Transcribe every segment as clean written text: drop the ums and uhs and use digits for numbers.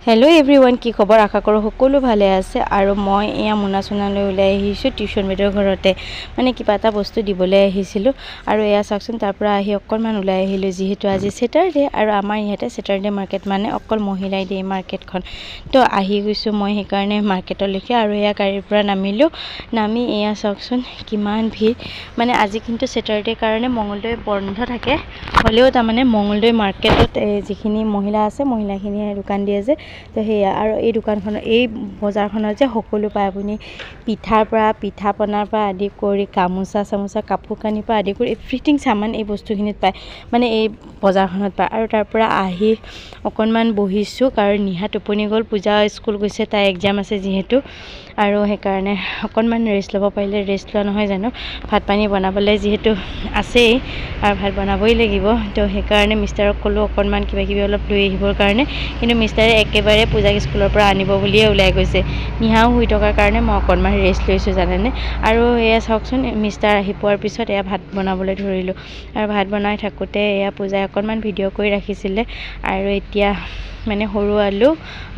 Hello everyone की खबर आशा करो सकलो भाले आछे आरो मैं एया मुना चुनाলৈ ওলাই আহিছো টিউशन মেটৰ ঘৰতে মানে কিবা এটা বস্তু দিবলৈ আহিছিলো আৰু এয়া চাওকচোন তাৰ পৰা আহি অকলমান ওলাই আহিলো যেহেতু আজি স্যাটাৰডে আৰু আমাৰ ইয়াতে স্যাটাৰডে মাৰ্কেট মানে অকল মহিলাই দিয়ে মাৰ্কেটখন তো আহি গৈছো মই সেই কাৰণে মাৰ্কেটৰ লৈকে আৰু এয়া গাড়ীৰ পৰা নামি এয়া চাওকচোন কিমান ভিৰ মানে আজি কিন্তু স্যাটাৰডে কাৰণে মঙ্গলদৈ বন্ধ থাকে হলেও তাৰ মানে মঙ্গলদৈ মাৰ্কেটত যিখিনি মহিলা আছে মহিলাখিনিয়ে দোকান দিয়ে যে তো সেয়া আৰু এই দোকানখনৰ এই বজাৰখনত যে সকলো পায় আপুনি পিঠাৰ পৰা পিঠা পনাৰ পৰা আদি কৰি গামোচা চামোচা কাপোৰ কানিৰ পৰা আদি কৰি এভৰিথিং সামান এই বস্তুখিনিত পায় মানে এই বজাৰখনত পায় আৰু তাৰ পৰা আহি অকণমান বহিছো কাৰণ নিহা টোপনি গ'ল পূজা স্কুল গৈছে তাই এক্সাম আছে যিহেতু আৰু সেইকাৰণে অকণমান ৰেষ্ট ল'ব পাৰিলে ৰেষ্ট লোৱা নহয় জানো ভাত পানী বনাবলৈ যিহেতু আছেই আৰু ভাত বনাবই লাগিব তো সেইকাৰণে মিষ্টাৰক ক'লো অকণমান কিবা কিবি অলপ লৈ আহিবৰ কাৰণে কিন্তু মিষ্টাৰে একেবাৰে পূজা স্কুলৰ পৰা আনিব বুলিয়ে ওলাই গৈছে নিহাও শুই থকাৰ কাৰণে মই অকণমান ৰেষ্ট লৈছোঁ জানেনে আৰু এয়া চাওকচোন মিষ্টাৰ আহি পোৱাৰ পিছত এয়া ভাত বনাবলৈ ধৰিলোঁ আৰু ভাত বনাই থাকোঁতে এয়া পূজাই অকণমান ভিডিঅ' কৰি ৰাখিছিলে আৰু এতিয়া মানে সৰু আলু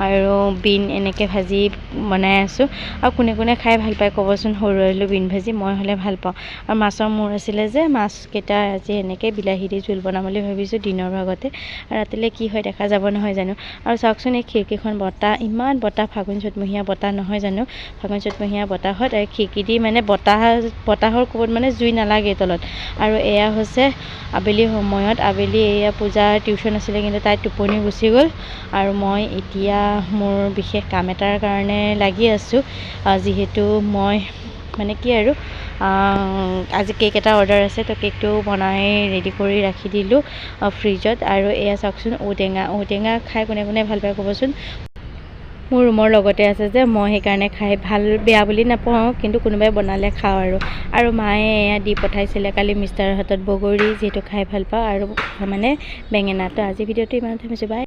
আৰু বিন এনেকৈ ভাজি বনাই আছোঁ আৰু কোনে কোনে খাই ভাল পায় ক'বচোন সৰু আলু বিন ভাজি মই হ'লে ভাল পাওঁ আৰু মাছৰ মূৰ আছিলে যে মাছকেইটা আজি এনেকৈ বিলাহী দি জোল বনাম বুলি ভাবিছোঁ দিনৰ ভাগতে আৰু ৰাতিলৈ কি হয় দেখা যাব নহয় জানো আৰু চাওকচোন এই খিৰিকীখন বতাহ ইমান বতাহ ফাগুন চ'তমহীয়া বতাহ নহয় জানো ফাগুন চ'তমহীয়া বতাহত আৰু খিৰিকী দি মানে বতাহৰ কোবত মানে জুই নালাগে তলত আৰু এয়া হৈছে আবেলি সময়ত আবেলি এয়া পূজাৰ টিউশ্যন আছিলে কিন্তু তাই টোপনি গুচি গ'ল আৰু মই এতিয়া মোৰ বিশেষ কাম এটাৰ কাৰণে লাগি আছোঁ যিহেতু মই মানে কি আৰু আজি কেক এটা অৰ্ডাৰ আছে তো কেকটো বনাই ৰেডি কৰি ৰাখি দিলোঁ ফ্ৰিজত আৰু এয়া চাওকচোন ঔটেঙা খাই কোনে কোনে ভাল পায় ক'বচোন মোৰ ৰুমৰ লগতে আছে যে মই সেইকাৰণে খাই ভাল বেয়া বুলি নাপাওঁ কিন্তু কোনোবাই বনালে খাওঁ আৰু মায়ে এয়া দি পঠাইছিলে কালি মিষ্টাৰৰ হাতত বগৰী যিহেতু খাই ভাল পাওঁ আৰু মানে বেঙেনা তো আজি ভিডিঅ'টো ইমানতে থৈছোঁ বাই।